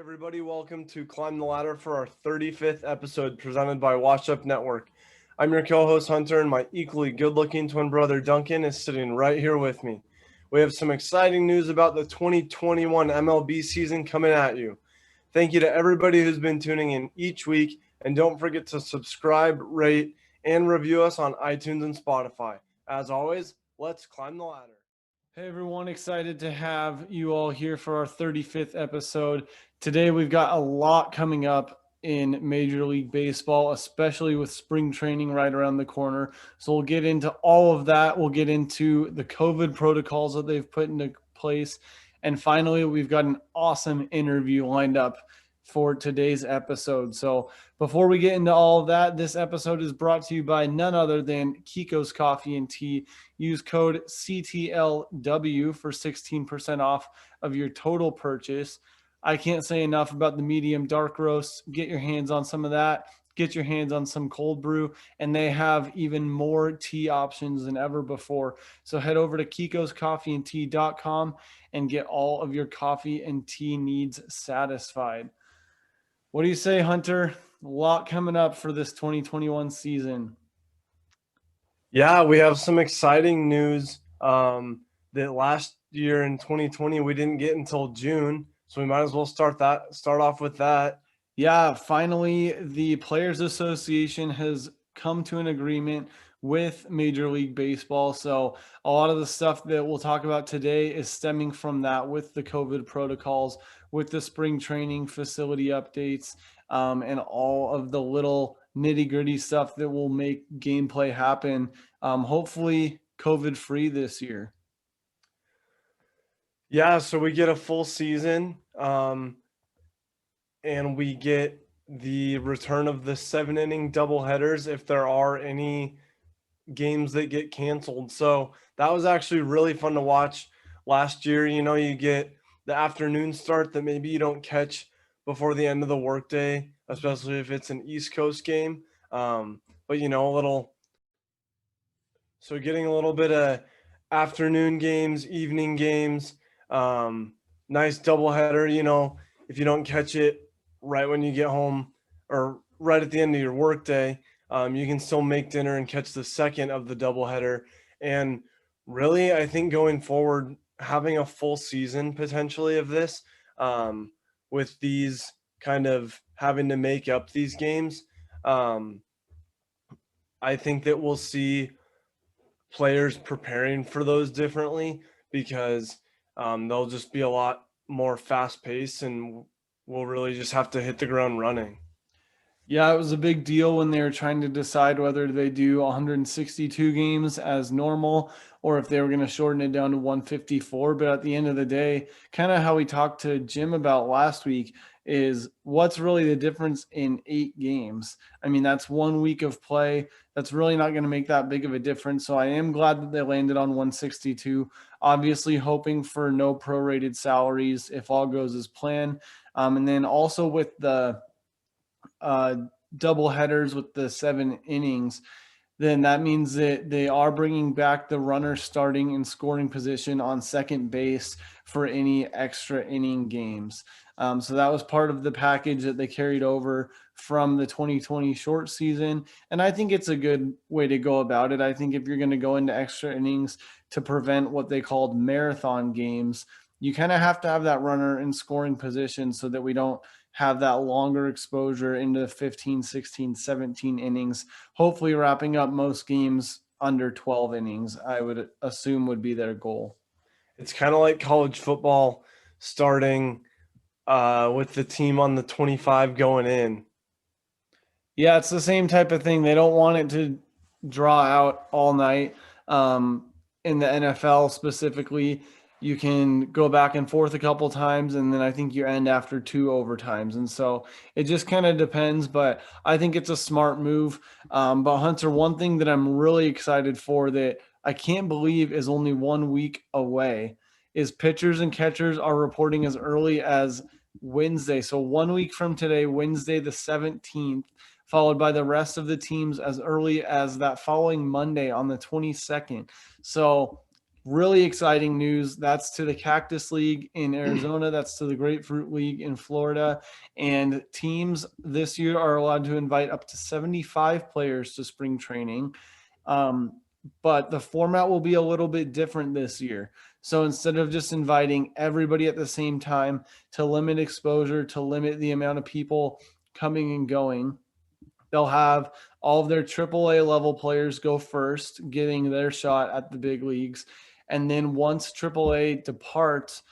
everybody. Welcome to Climb the Ladder for our 35th episode presented by Wash Up Network. I'm your co-host Hunter, and my equally good-looking twin brother Duncan is sitting right here with me. We have some exciting news about the 2021 MLB season coming at you. Thank you to everybody who's been tuning in each week, and don't forget to subscribe, rate, and review us on iTunes and Spotify. As always, let's climb the ladder. Hey everyone, excited to have you all here for our 35th episode. Today we've got a lot coming up in Major League Baseball, especially with spring training right around the corner. So we'll get into all of that. We'll get into the COVID protocols that they've put into place. And finally, we've got an awesome interview lined up for today's episode. So before we get into all of that, this episode is brought to you by none other than Kiko's Coffee and Tea. Use code CTLW for 16% off of your total purchase. I can't say enough about the medium dark roast. Get your hands on some of that. Get your hands on some cold brew, and they have even more tea options than ever before. So head over to kikoscoffeeandtea.com and get all of your coffee and tea needs satisfied. What do you say, Hunter? A lot coming up for this 2021 season. Yeah, we have some exciting news that last year in 2020 we didn't get until June, so we might as well start off with that. Yeah, finally, the Players Association has come to an agreement with Major League Baseball. So a lot of the stuff that we'll talk about today is stemming from that, with the COVID protocols, with the spring training facility updates, and all of the little nitty-gritty stuff that will make gameplay happen, hopefully COVID-free this year. Yeah, so we get a full season, and we get the return of the 7-inning doubleheaders if there are any games that get canceled. So that was actually really fun to watch last year. You know, you get the afternoon start that maybe you don't catch before the end of the workday, especially if it's an East Coast game. But, you know, so getting a little bit of afternoon games, evening games, nice doubleheader. You know, if you don't catch it right when you get home or right at the end of your workday, you can still make dinner and catch the second of the doubleheader. And really, I think going forward, having a full season potentially of this, with these kind of having to make up these games, I think that we'll see players preparing for those differently, because they'll just be a lot more fast paced, and we'll really just have to hit the ground running. Yeah, it was a big deal when they were trying to decide whether they do 162 games as normal or if they were going to shorten it down to 154. But at the end of the day, kind of how we talked to Jim about last week, is what's really the difference in 8 games? I mean, that's 1 week of play. That's really not going to make that big of a difference. So I am glad that they landed on 162, obviously hoping for no prorated salaries if all goes as planned. And then also with the double headers with the 7 innings, then that means that they are bringing back the runner starting in scoring position on second base for any extra inning games. So that was part of the package that they carried over from the 2020 short season. And I think it's a good way to go about it. I think if you're going to go into extra innings to prevent what they called marathon games, you kind of have to have that runner in scoring position so that we don't have that longer exposure into 15, 16, 17 innings, hopefully wrapping up most games under 12 innings, I would assume would be their goal. It's kind of like college football starting with the team on the 25 going in. Yeah, it's the same type of thing. They don't want it to draw out all night. In the NFL specifically, you can go back and forth a couple times, and then I think you end after 2 overtimes. And so it just kind of depends, but I think it's a smart move. But Hunter, one thing that I'm really excited for that I can't believe is only 1 week away is pitchers and catchers are reporting as early as Wednesday. So 1 week from today, Wednesday the 17th, followed by the rest of the teams as early as that following Monday on the 22nd. So really exciting news. That's to the Cactus League in Arizona. That's to the Grapefruit League in Florida. And teams this year are allowed to invite up to 75 players to spring training. But the format will be a little bit different this year. So instead of just inviting everybody at the same time to limit exposure, to limit the amount of people coming and going, they'll have all of their AAA level players go first, getting their shot at the big leagues. And then once AAA departs,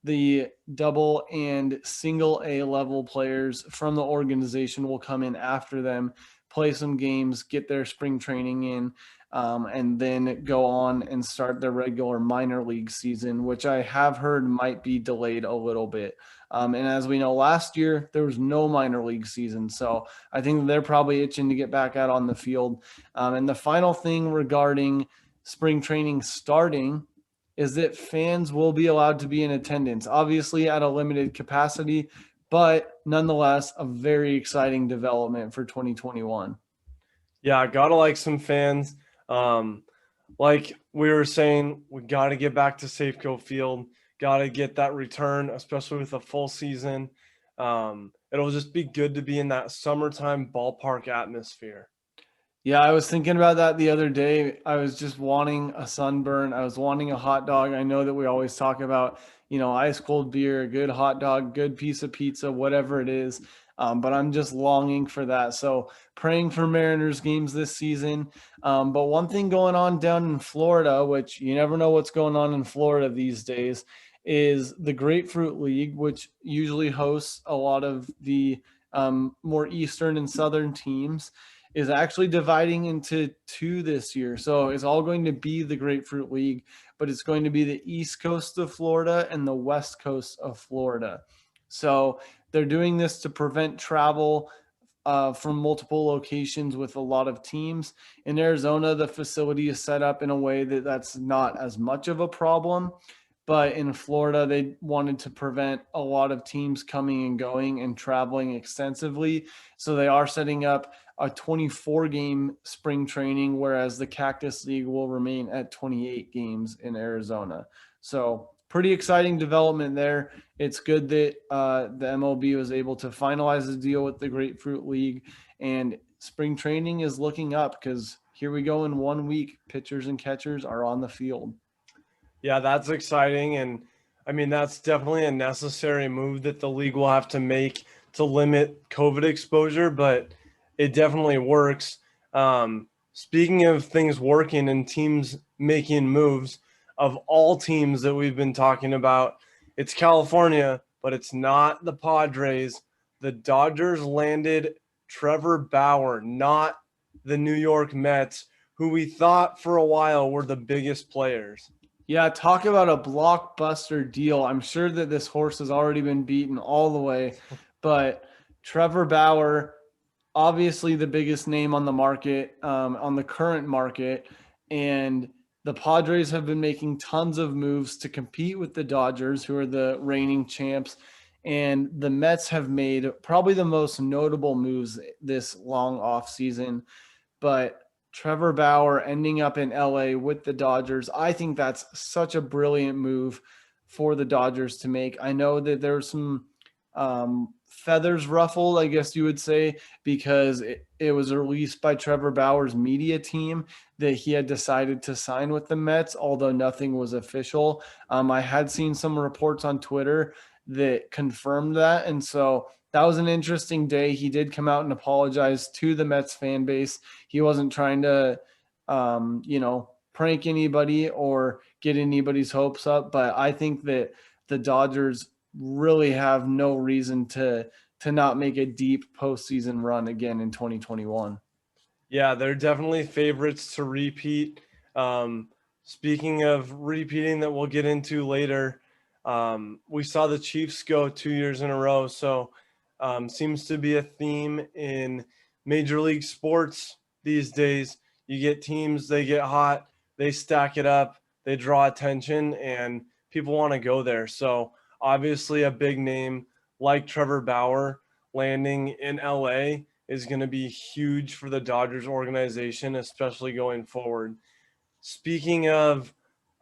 the double and single A level players from the organization will come in after them, play some games, get their spring training in, and then go on and start their regular minor league season, which I have heard might be delayed a little bit. And as we know, last year there was no minor league season. So I think they're probably itching to get back out on the field. And the final thing regarding spring training starting is that fans will be allowed to be in attendance, obviously at a limited capacity, but nonetheless, a very exciting development for 2021. Yeah, I gotta like some fans. Like we were saying, we got to get back to Safeco Field. Got to get that return, especially with a full season. It'll just be good to be in that summertime ballpark atmosphere. Yeah, I was thinking about that the other day. I was just wanting a sunburn. I was wanting a hot dog. I know that we always talk about, ice cold beer, a good hot dog, good piece of pizza, whatever it is. But I'm just longing for that. So praying for Mariners games this season. But one thing going on down in Florida, which you never know what's going on in Florida these days, is the Grapefruit League, which usually hosts a lot of the more Eastern and Southern teams, is actually dividing into two this year. So it's all going to be the Grapefruit League, but it's going to be the East Coast of Florida and the West Coast of Florida. So they're doing this to prevent travel from multiple locations with a lot of teams. In Arizona, the facility is set up in a way that that's not as much of a problem. But in Florida, they wanted to prevent a lot of teams coming and going and traveling extensively. So they are setting up a 24-game spring training, whereas the Cactus League will remain at 28 games in Arizona. So pretty exciting development there. It's good that the MLB was able to finalize the deal with the Grapefruit League, and spring training is looking up because here we go in 1 week. Pitchers and catchers are on the field. Yeah, that's exciting. And I mean, that's definitely a necessary move that the league will have to make to limit COVID exposure, but it definitely works. Speaking of things working and teams making moves, of all teams that we've been talking about, it's California, but it's not the Padres. The Dodgers landed Trevor Bauer, not the New York Mets, who we thought for a while were the biggest players. Yeah, talk about a blockbuster deal. I'm sure that this horse has already been beaten all the way, but Trevor Bauer, obviously the biggest name on the market, on the current market, and the Padres have been making tons of moves to compete with the Dodgers, who are the reigning champs, and the Mets have made probably the most notable moves this long off season. But Trevor Bauer ending up in LA with the Dodgers, I think that's such a brilliant move for the Dodgers to make. I know that there's some feathers ruffled, I guess you would say, because it was released by Trevor Bauer's media team that he had decided to sign with the Mets, although nothing was official. I had seen some reports on Twitter that confirmed that. And so that was an interesting day. He did come out and apologize to the Mets fan base. He wasn't trying to, prank anybody or get anybody's hopes up. But I think that the Dodgers really have no reason to not make a deep postseason run again in 2021. Yeah, they're definitely favorites to repeat. Speaking of repeating that we'll get into later, we saw the Chiefs go 2 years in a row. So seems to be a theme in Major League sports these days. You get teams, they get hot, they stack it up, they draw attention, and people want to go there. So obviously a big name like Trevor Bauer landing in LA is going to be huge for the Dodgers organization, especially going forward. Speaking of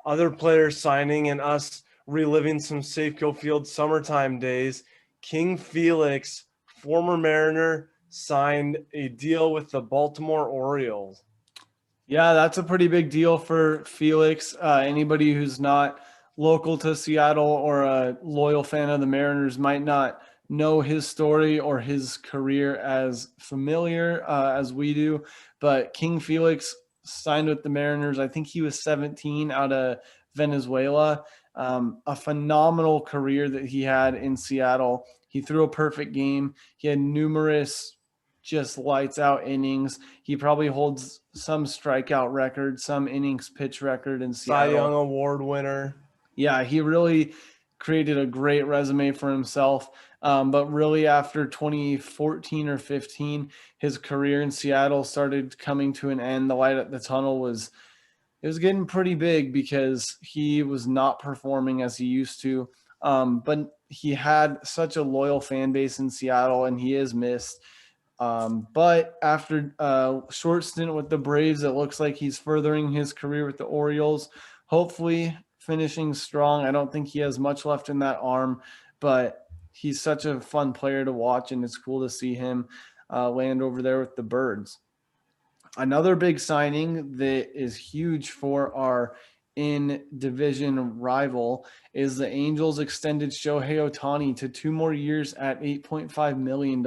other players signing and us reliving some Safeco Field summertime days, King Felix, former Mariner, signed a deal with the Baltimore Orioles. Yeah, that's a pretty big deal for Felix. Anybody who's not local to Seattle or a loyal fan of the Mariners might not know his story or his career as familiar as we do. But King Felix signed with the Mariners. I think he was 17 out of Venezuela. A phenomenal career that he had in Seattle. He threw a perfect game. He had numerous just lights out innings. He probably holds some strikeout record, some innings pitch record in Cy Seattle. Young Award winner. Yeah, he really created a great resume for himself. But really, after 2014 or 15, his career in Seattle started coming to an end. The light at the tunnel was getting pretty big because he was not performing as he used to. But he had such a loyal fan base in Seattle, and he is missed. But after a short stint with the Braves, it looks like he's furthering his career with the Orioles, hopefully finishing strong. I don't think he has much left in that arm, but he's such a fun player to watch, and it's cool to see him land over there with the Birds. Another big signing that is huge for our in-division rival is the Angels extended Shohei Ohtani to 2 more years at $8.5 million.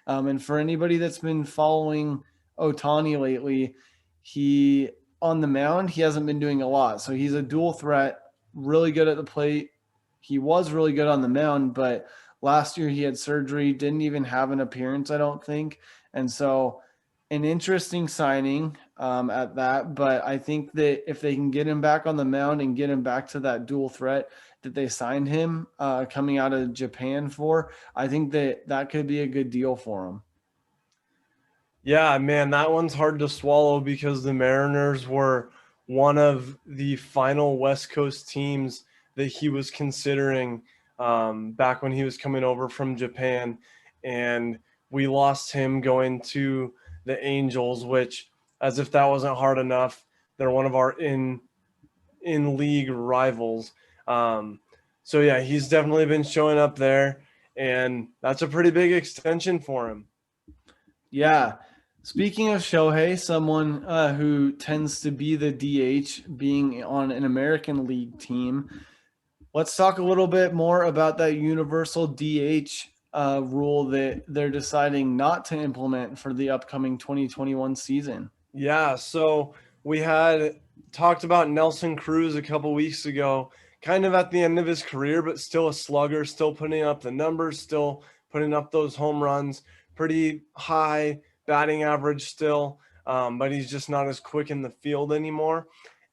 And for anybody that's been following Ohtani lately, he on the mound, he hasn't been doing a lot. So he's a dual threat, really good at the plate. He was really good on the mound, but last year he had surgery, didn't even have an appearance, I don't think. And so an interesting signing at that. But I think that if they can get him back on the mound and get him back to that dual threat that they signed him coming out of Japan for, I think that could be a good deal for him. Yeah, man, that one's hard to swallow because the Mariners were one of the final West Coast teams that he was considering back when he was coming over from Japan. And we lost him going to the Angels, which, as if that wasn't hard enough, they're one of our in-league rivals. So, yeah, he's definitely been showing up there, and that's a pretty big extension for him. Yeah. Speaking of Shohei, someone who tends to be the DH, being on an American League team, let's talk a little bit more about that universal DH rule that they're deciding not to implement for the upcoming 2021 season. Yeah, so we had talked about Nelson Cruz a couple weeks ago, kind of at the end of his career, but still a slugger, still putting up the numbers, still putting up those home runs, pretty high batting average still, but he's just not as quick in the field anymore.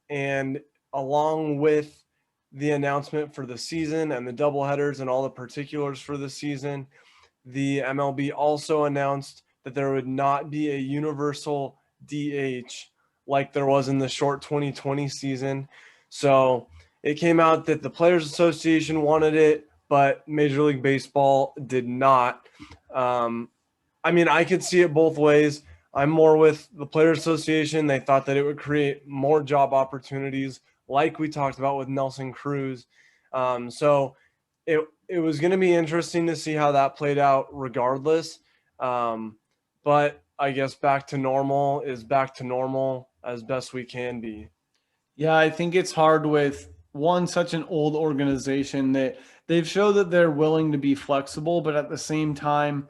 And along with the announcement for the season and the doubleheaders and all the particulars for the season, the MLB also announced that there would not be a universal DH like there was in the short 2020 season. So it came out that the Players Association wanted it, but Major League Baseball did not. I mean, I could see it both ways. I'm more with the Players Association. They thought that it would create more job opportunities, like we talked about with Nelson Cruz. So it was going to be interesting to see how that played out regardless. But I guess back to normal is back to normal as best we can be. Yeah, I think it's hard with one, such an old organization that they've shown that they're willing to be flexible, but at the same time,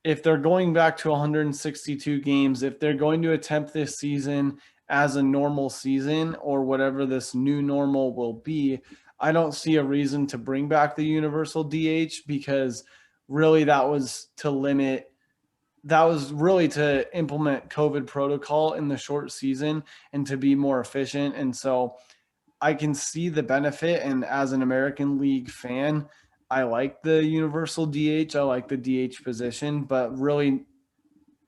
if they're going back to 162 games, if they're going to attempt this season as a normal season or whatever this new normal will be, I don't see a reason to bring back the universal DH because really that was really to implement COVID protocol in the short season and to be more efficient. And so I can see the benefit. And as an American League fan, I like the universal DH. I like the DH position, but really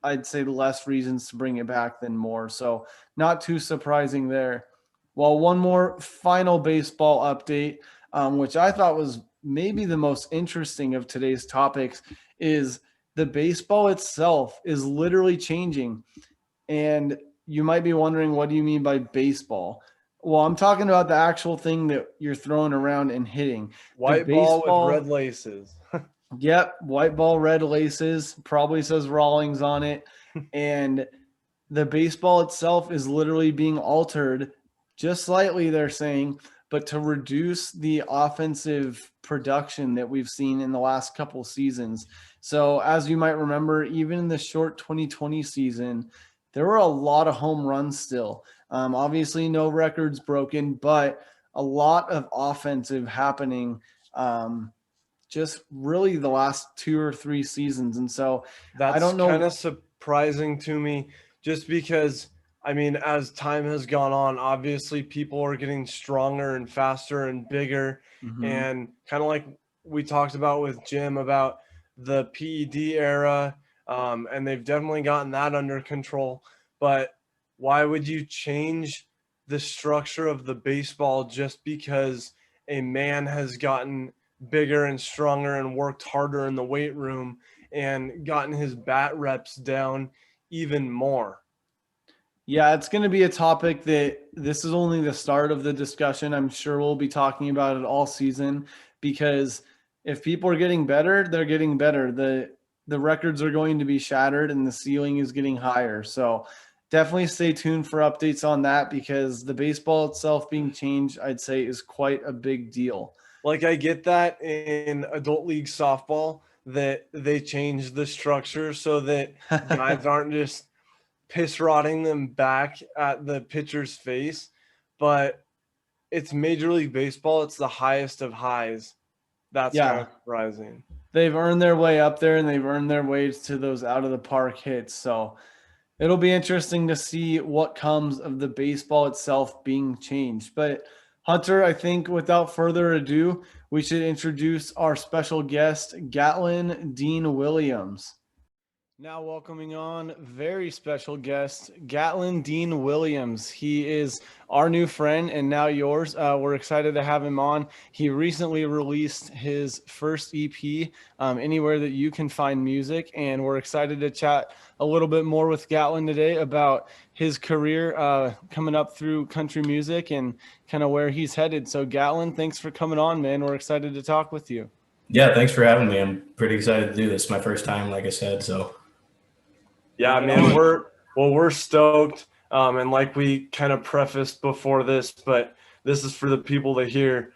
I'd say less reasons to bring it back than more. So not too surprising there. Well, one more final baseball update, which I thought was maybe the most interesting of today's topics, is the baseball itself is literally changing. And you might be wondering, what do you mean by baseball? Well, I'm talking about the actual thing that you're throwing around and hitting. The White ball with baseball, red laces. yep, white ball, red laces, probably says Rawlings on it. And the baseball itself is literally being altered just slightly, they're saying, but to reduce the offensive production that we've seen in the last couple seasons. So, as you might remember, even in the short 2020 season, there were a lot of home runs still. Obviously, no records broken, but a lot of offensive happening. Just really the last 2 or 3 seasons. And so I That's don't kind know. of surprising to me just because, I mean, as time has gone on, obviously people are getting stronger and faster and bigger. Mhm. And kind of like we talked about with Jim about the PED era, and they've definitely gotten that under control. But why would you change the structure of the baseball just because a man has gotten bigger and stronger and worked harder in the weight room and gotten his bat reps down even more? Yeah, it's going to be a topic that this is only the start of the discussion. I'm sure we'll be talking about it all season because if people are getting better, they're getting better. The records are going to be shattered and the ceiling is getting higher. So definitely stay tuned for updates on that because the baseball itself being changed, I'd say, is quite a big deal. Like, I get that in adult league softball that they changed the structure so that guys aren't just piss rotting them back at the pitcher's face, but it's Major League Baseball. It's the highest of highs. That's kind Yeah, of surprising. they've earned their way up there and they've earned their way to those out of the park hits. So it'll be interesting to see what comes of the baseball itself being changed. But Hunter, I think without further ado, we should introduce our special guest, Gatlin Dean Williams. Now, welcoming on very special guest, Gatlin Dean Williams. He is our new friend and now yours. We're excited to have him on. He recently released his first EP, anywhere that you can find music, and we're excited to chat a little bit more with Gatlin today about his career coming up through country music and kind of where he's headed. So, Gatlin, thanks for coming on, man. We're excited to talk with you. Yeah, thanks for having me. I'm pretty excited to do this. My first time, like I said, so. Yeah, Right man, on. we're stoked. And like we kind of prefaced before this, but this is for the people to hear.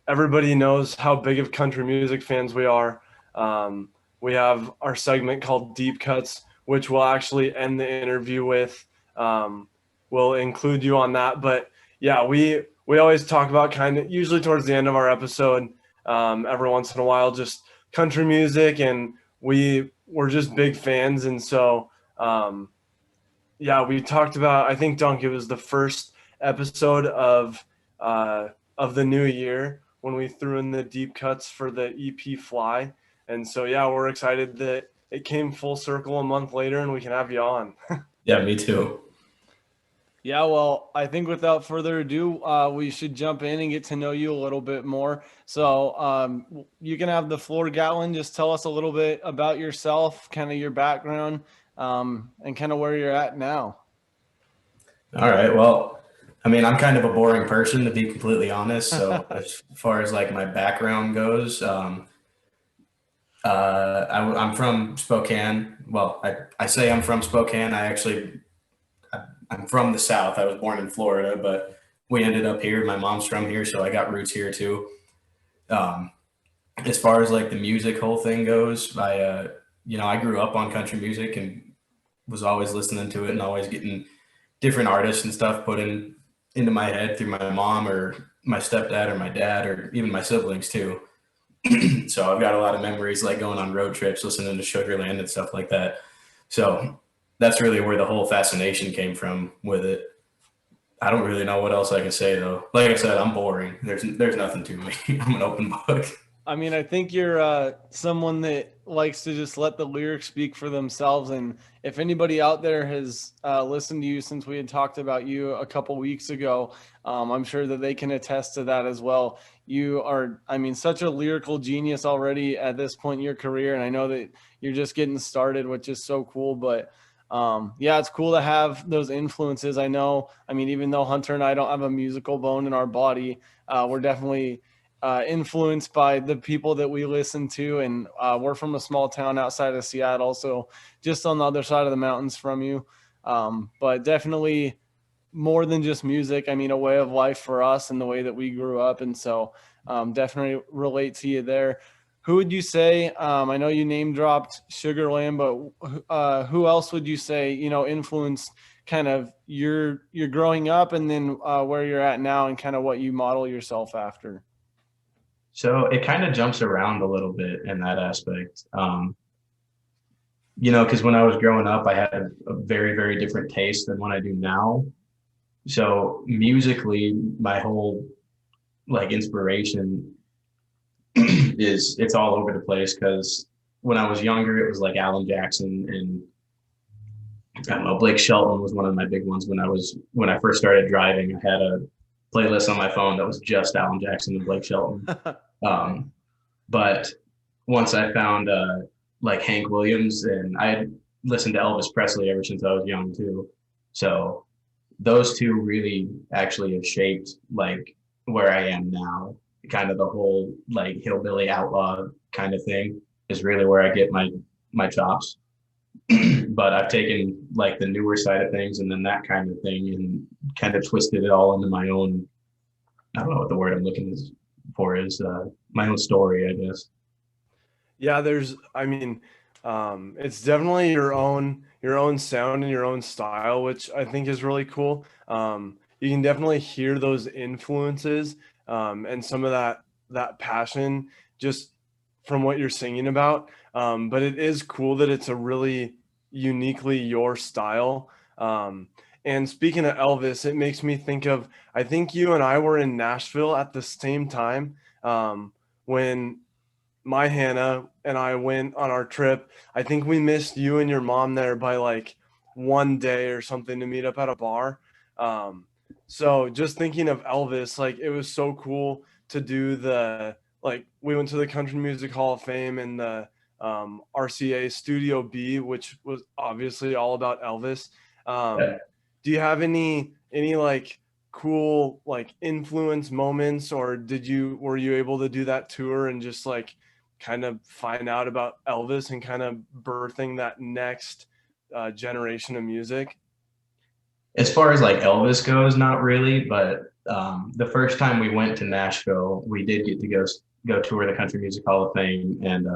Everybody knows how big of country music fans we are. We have our segment called Deep Cuts, which we'll actually end the interview with. We'll include you on that. But yeah, we always talk about kind of usually towards the end of our episode, every once in a while, just country music, and we're just big fans. And so yeah, we talked about, I think, Dunk, it was the first episode of the new year when we threw in the deep cuts for the EP Fly. And so yeah, we're excited that it came full circle a month later and we can have you on. Yeah, me too. Yeah, well, I think without further ado, we should jump in and get to know you a little bit more. So you can have the floor, Gatlin. Just tell us a little bit about yourself, kind of your background, and kind of where you're at now. All right. Well, I mean, I'm kind of a boring person, to be completely honest. So as far as like my background goes, I'm from Spokane. Well, I say I'm from Spokane. I'm from the South. I was born in Florida, but we ended up here. My mom's from here, so I got roots here too. Um, as far as like the music whole thing goes, I grew up on country music and was always listening to it and always getting different artists and stuff put into my head through my mom or my stepdad or my dad or even my siblings too. So I've got a lot of memories like going on road trips, listening to Sugarland and stuff like that. So that's really where the whole fascination came from with it. I don't really know what else I can say though. Like I said, I'm boring. There's nothing to me. I'm an open book. I mean, I think you're someone that likes to just let the lyrics speak for themselves. And if anybody out there has listened to you since we had talked about you a couple weeks ago, I'm sure that they can attest to that as well. You are, I mean, such a lyrical genius already at this point in your career. And I know that you're just getting started, which is so cool. But Yeah, it's cool to have those influences. I know, I mean, even though Hunter and I don't have a musical bone in our body, we're definitely influenced by the people that we listen to. And we're from a small town outside of Seattle, so just on the other side of the mountains from you. But definitely more than just music. I mean, a way of life for us and the way that we grew up. And so definitely relate to you there. Who would you say, I know you name dropped Sugar Lamb, but who else would you say, influenced kind of your growing up and then where you're at now and kind of what you model yourself after? So it kind of jumps around a little bit in that aspect. Because when I was growing up, I had a very, very different taste than what I do now. So musically, my whole like inspiration it's all over the place because when I was younger, it was like Alan Jackson and I don't know, Blake Shelton was one of my big ones when I first started driving. I had a playlist on my phone that was just Alan Jackson and Blake Shelton. Um, but once I found like Hank Williams, and I had listened to Elvis Presley ever since I was young too. So those two really actually have shaped like where I am now. Kind of the whole like hillbilly outlaw kind of thing is really where I get my chops. But I've taken like the newer side of things and then that kind of thing and kind of twisted it all into my own. I don't know what the word I'm looking for is my own story, I guess. Yeah, it's definitely your own sound and your own style, which I think is really cool. You can definitely hear those influences and some of that passion just from what you're singing about. But it is cool that it's a really uniquely your style. And speaking of Elvis, it makes me think of, I think you and I were in Nashville at the same time when my Hannah and I went on our trip. I think we missed you and your mom there by like one day or something to meet up at a bar. Um, so just thinking of Elvis, like it was so cool to do we went to the Country Music Hall of Fame and the RCA Studio B, which was obviously all about Elvis. Yeah. Do you have any like cool like influence moments, or were you able to do that tour and just like kind of find out about Elvis and kind of birthing that next generation of music? As far as like Elvis goes, not really, but the first time we went to Nashville, we did get to go tour the Country Music Hall of Fame and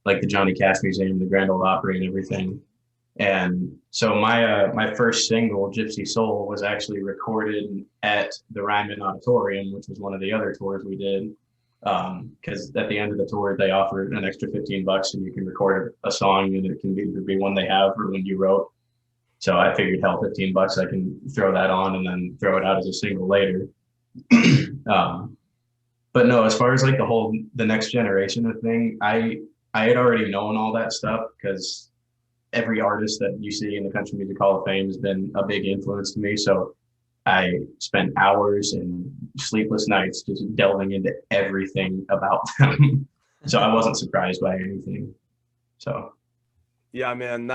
like the Johnny Cash Museum, the Grand Ole Opry, and everything. And so my first single, Gypsy Soul, was actually recorded at the Ryman Auditorium, which was one of the other tours we did. Because at the end of the tour, they offered an extra $15 and you can record a song, and it can either be one they have or one you wrote. So I figured, hell, $15, I can throw that on and then throw it out as a single later. But no, as far as like the next generation of thing, I had already known all that stuff because every artist that you see in the Country Music Hall of Fame has been a big influence to me. So I spent hours and sleepless nights just delving into everything about them. So I wasn't surprised by anything. So Yeah, man,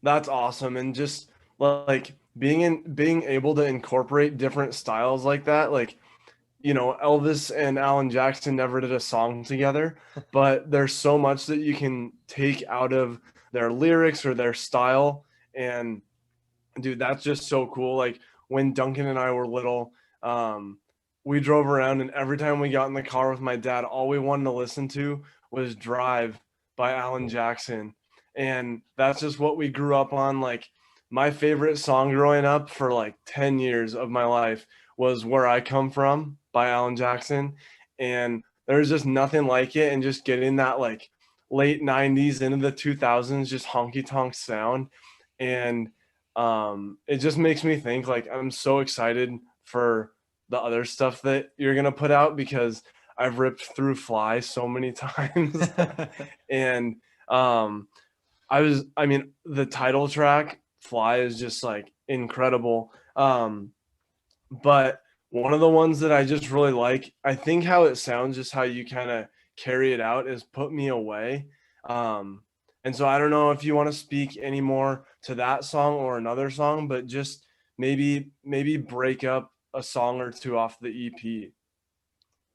that's awesome. And just like being able to incorporate different styles like that, like Elvis and Alan Jackson never did a song together, but there's so much that you can take out of their lyrics or their style. And dude, that's just so cool. Like when Duncan and I were little, we drove around, and every time we got in the car with my dad, all we wanted to listen to was Drive by Alan Jackson. And that's just what we grew up on. Like my favorite song growing up for like 10 years of my life was Where I Come From by Alan Jackson. And there's just nothing like it. And just getting that like late 90s into the 2000s, just honky tonk sound. And it just makes me think like I'm so excited for the other stuff that you're going to put out, because I've ripped through Fly so many times. And the title track Fly is just like incredible. But one of the ones that I just really like, I think how it sounds, just how you kind of carry it out, is Put Me Away. And so I don't know if you want to speak any more to that song or another song, but just maybe break up a song or two off the EP.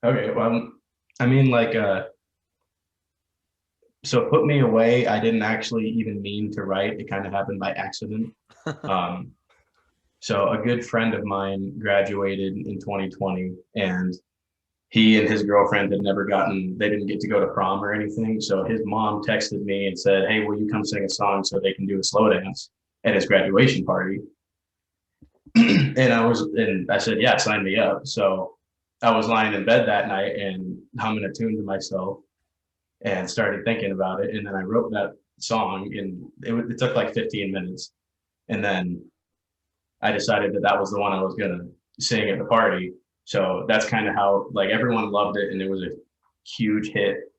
Okay, well, I mean, like, so Put Me Away, I didn't actually even mean to write. It kind of happened by accident. Um, so a good friend of mine graduated in 2020, and he and his girlfriend had never they didn't get to go to prom or anything. So his mom texted me and said, "Hey, will you come sing a song so they can do a slow dance at his graduation party?" And I said, "Yeah, sign me up." So I was lying in bed that night and humming a tune to myself and started thinking about it. And then I wrote that song, and it took like 15 minutes. And then I decided that was the one I was going to sing at the party. So that's kind of how, like, everyone loved it, and it was a huge hit,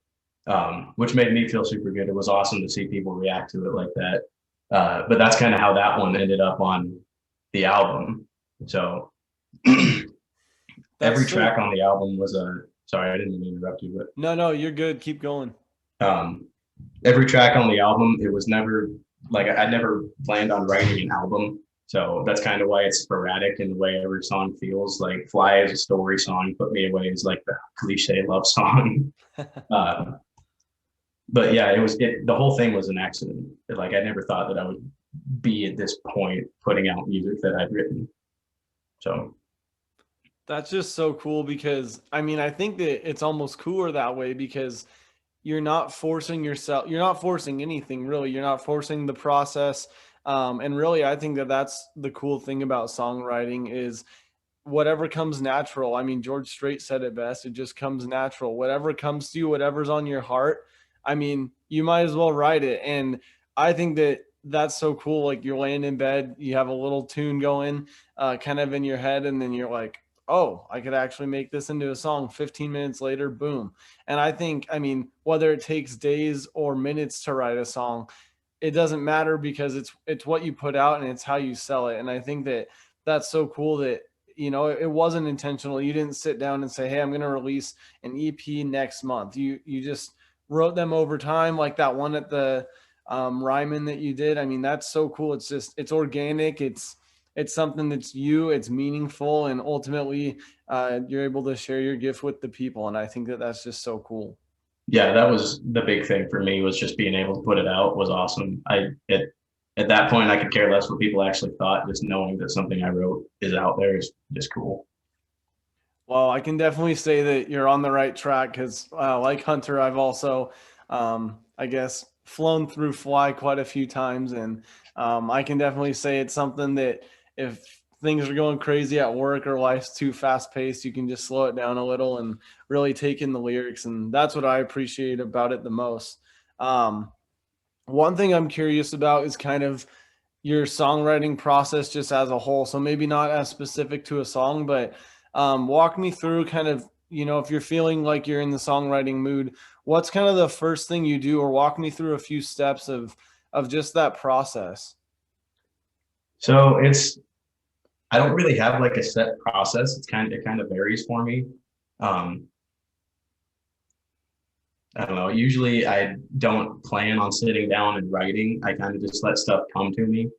which made me feel super good. It was awesome to see people react to it like that. But that's kind of how that one ended up on the album. So every track on the album was sorry, I didn't mean to interrupt you, but No, you're good. Keep going. Every track on the album, it was never like I never planned on writing an album. So that's kind of why it's sporadic in the way every song feels. Like Fly is a story song, Put Me Away is like the cliche love song. But yeah, the whole thing was an accident. Like I never thought that I would be at this point putting out music that I'd written. So that's just so cool because I mean, I think that it's almost cooler that way because you're not forcing yourself, you're not forcing anything really. You're not forcing the process. And really, I think that that's the cool thing about songwriting is whatever comes natural. I mean, George Strait said it best. It just comes natural. Whatever comes to you, whatever's on your heart. I mean, you might as well write it. And I think that that's so cool. Like you're laying in bed, you have a little tune going kind of in your head. And then you're like, oh, I could actually make this into a song. 15 minutes later, boom. And I think, I mean, whether it takes days or minutes to write a song, it doesn't matter because it's what you put out and it's how you sell it. And I think that that's so cool that, you know, it wasn't intentional. You didn't sit down and say, hey, I'm going to release an EP next month. You just wrote them over time, like that one at the Ryman that you did. I mean, that's so cool. It's just, it's organic. It's something that's it's meaningful. And ultimately you're able to share your gift with the people. And I think that that's just so cool. Yeah, that was the big thing for me, was just being able to put it out was awesome. At that point, I could care less what people actually thought. Just knowing that something I wrote is out there is just cool. Well, I can definitely say that you're on the right track because, like Hunter, I've also, I guess, flown through Fly quite a few times, and I can definitely say it's something that if things are going crazy at work or life's too fast paced, you can just slow it down a little and really take in the lyrics, and that's what I appreciate about it the most. One thing I'm curious about is kind of your songwriting process just as a whole. So maybe not as specific to a song, but walk me through kind of, you know, if you're feeling like you're in the songwriting mood, what's kind of the first thing you do, or walk me through a few steps of just that process. So I don't really have like a set process. It kind of varies for me. I don't know. Usually I don't plan on sitting down and writing. I kind of just let stuff come to me,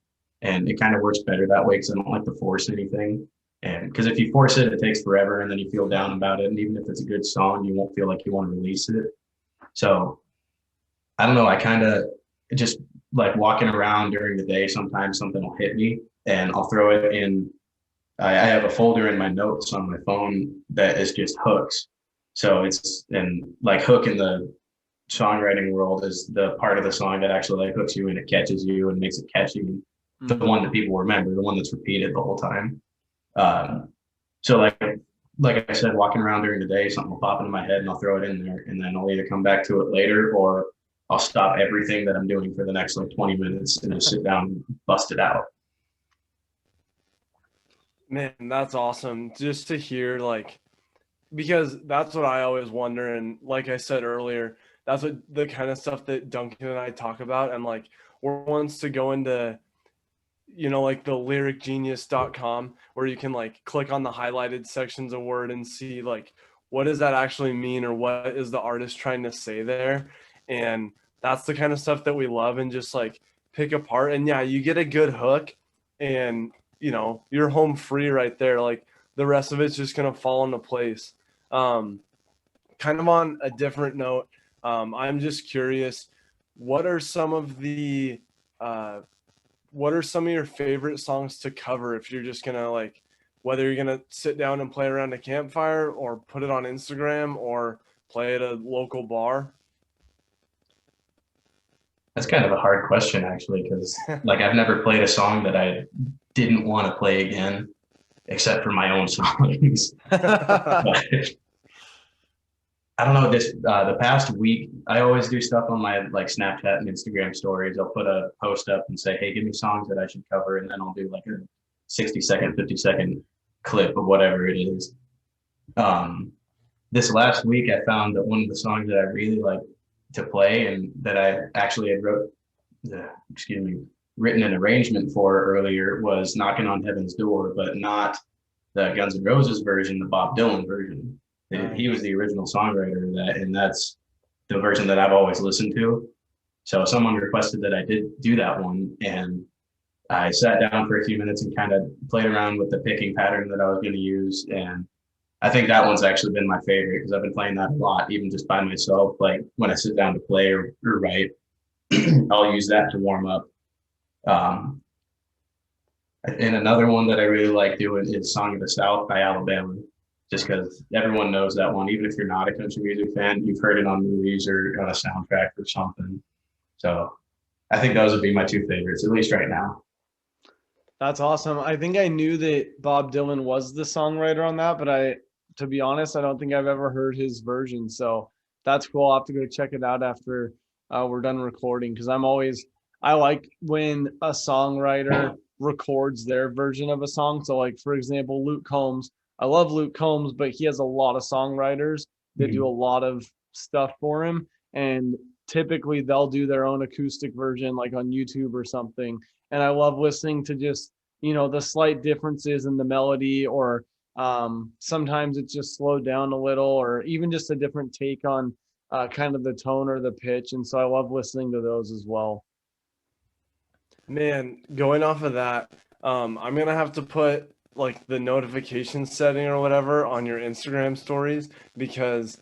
and it kind of works better that way because I don't like to force anything. And because if you force it, it takes forever, and then you feel down about it. And even if it's a good song, you won't feel like you want to release it. So I don't know. I kind of just like walking around during the day. Sometimes something will hit me, and I'll throw it in. I have a folder in my notes on my phone that is just hooks. So and like hook in the songwriting world is the part of the song that actually like hooks you and it catches you and makes it catchy. The one that people remember, the one that's repeated the whole time. So like I said, walking around during the day, something will pop into my head and I'll throw it in there, and then I'll either come back to it later or I'll stop everything that I'm doing for the next like 20 minutes and just sit down and bust it out. Man, that's awesome just to hear, like, because that's what I always wonder. And like I said earlier, that's what the kind of stuff that Duncan and I talk about. And like, we're ones to go into, you know, like the lyricgenius.com where you can like click on the highlighted sections of Word and see like, what does that actually mean? Or what is the artist trying to say there? And that's the kind of stuff that we love and just like pick apart. And yeah, you get a good hook and you're home free right there. Like the rest of it's just going to fall into place. Kind of on a different note, I'm just curious, what are some of your favorite songs to cover if you're just gonna like, whether you're gonna sit down and play around a campfire or put it on Instagram or play at a local bar? That's kind of a hard question, actually, because like I've never played a song that I didn't want to play again, except for my own songs. But I don't know. The past week, I always do stuff on my like Snapchat and Instagram stories. I'll put a post up and say, "Hey, give me songs that I should cover," and then I'll do like a 60-second, 50-second clip of whatever it is. This last week, I found that one of the songs that I really like to play and that I actually had written an arrangement for earlier was "Knocking on Heaven's Door," but not the Guns N' Roses version, the Bob Dylan version. He was the original songwriter of that, and that's the version that I've always listened to. So someone requested that I did do that one, and I sat down for a few minutes and kind of played around with the picking pattern that I was going to use. And I think that one's actually been my favorite because I've been playing that a lot, even just by myself. Like when I sit down to play or write, I'll use that to warm up. And another one that I really like doing is "Song of the South" by Alabama, just because everyone knows that one. Even if you're not a country music fan, you've heard it on movies or on a soundtrack or something. So I think those would be my two favorites, at least right now. That's awesome. I think I knew that Bob Dylan was the songwriter on that, but to be honest, I don't think I've ever heard his version. So that's cool. I'll have to go check it out after we're done recording, because I like when a songwriter records their version of a song. So like, for example, Luke Combs. I love Luke Combs, but he has a lot of songwriters that do a lot of stuff for him. And typically they'll do their own acoustic version, like on YouTube or something. And I love listening to just, the slight differences in the melody, or sometimes it's just slowed down a little, or even just a different take on kind of the tone or the pitch. And so I love listening to those as well. Man, going off of that, I'm going to have to put like the notification setting or whatever on your Instagram stories, because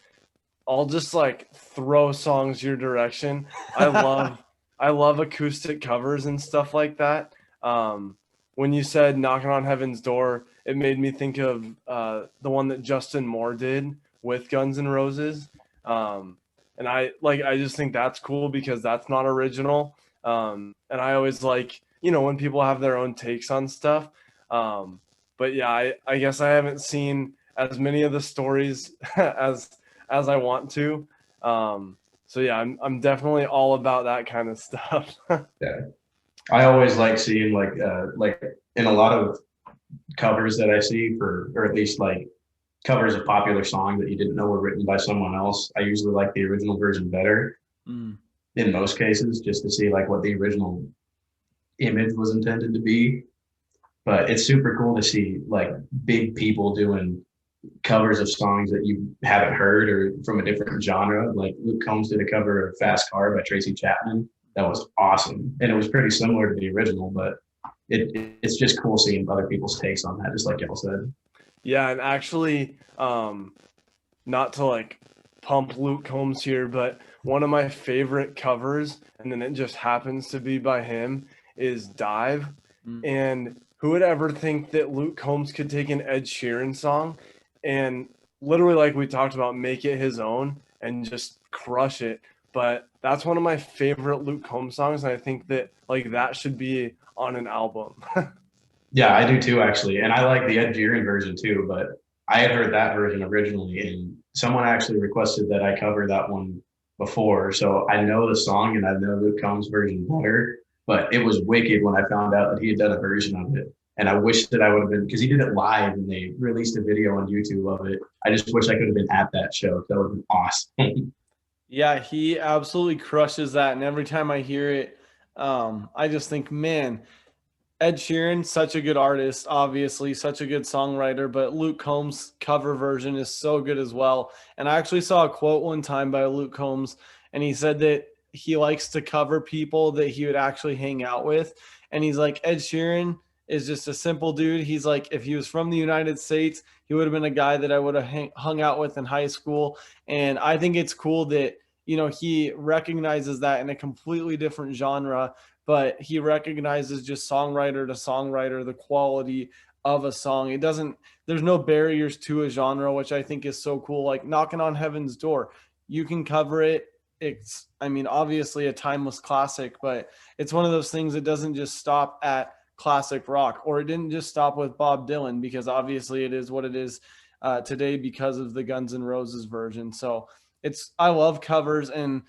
I'll just like throw songs your direction. I love acoustic covers and stuff like that. When you said "Knocking on Heaven's Door," it made me think of the one that Justin Moore did with Guns N' Roses. And I just think that's cool because that's not original. And I always like, when people have their own takes on stuff. But yeah, I guess I haven't seen as many of the stories as I want to. So yeah, I'm definitely all about that kind of stuff. Yeah, I always like seeing like in a lot of covers that I see or at least like covers of popular songs that you didn't know were written by someone else. I usually like the original version better in most cases, just to see like what the original image was intended to be. But it's super cool to see like big people doing covers of songs that you haven't heard or from a different genre. Like Luke Combs did a cover of "Fast Car" by Tracy Chapman. That was awesome. And it was pretty similar to the original, but it's just cool seeing other people's takes on that, just like y'all said. Yeah, and actually, not to like pump Luke Combs here, but one of my favorite covers, and then it just happens to be by him, is "Dive." And who would ever think that Luke Combs could take an Ed Sheeran song and literally, like we talked about, make it his own and just crush it? But that's one of my favorite Luke Combs songs, and I think that like that should be on an album. Yeah, I do too, actually. And I like the Ed Sheeran version too, but I had heard that version originally, and someone actually requested that I cover that one before. So I know the song and I know Luke Combs' version better, but it was wicked when I found out that he had done a version of it. And I wish that I would have been, because he did it live and they released a video on YouTube of it. I just wish I could have been at that show. That would have been awesome. Yeah, he absolutely crushes that. And every time I hear it, I just think, man, Ed Sheeran, such a good artist, obviously, such a good songwriter, but Luke Combs' cover version is so good as well. And I actually saw a quote one time by Luke Combs, and he said that he likes to cover people that he would actually hang out with. And he's like, Ed Sheeran is just a simple dude. He's like, if he was from the United States, he would have been a guy that I would have hung out with in high school. And I think it's cool that, you know, he recognizes that in a completely different genre, but he recognizes just songwriter to songwriter, the quality of a song. It doesn't, there's no barriers to a genre, which I think is so cool. Like Knocking on Heaven's Door, you can cover it. It's, I mean, obviously a timeless classic, but it's one of those things that doesn't just stop at classic rock, or it didn't just stop with Bob Dylan, because obviously it is what it is today because of the Guns N' Roses version. So I love covers. And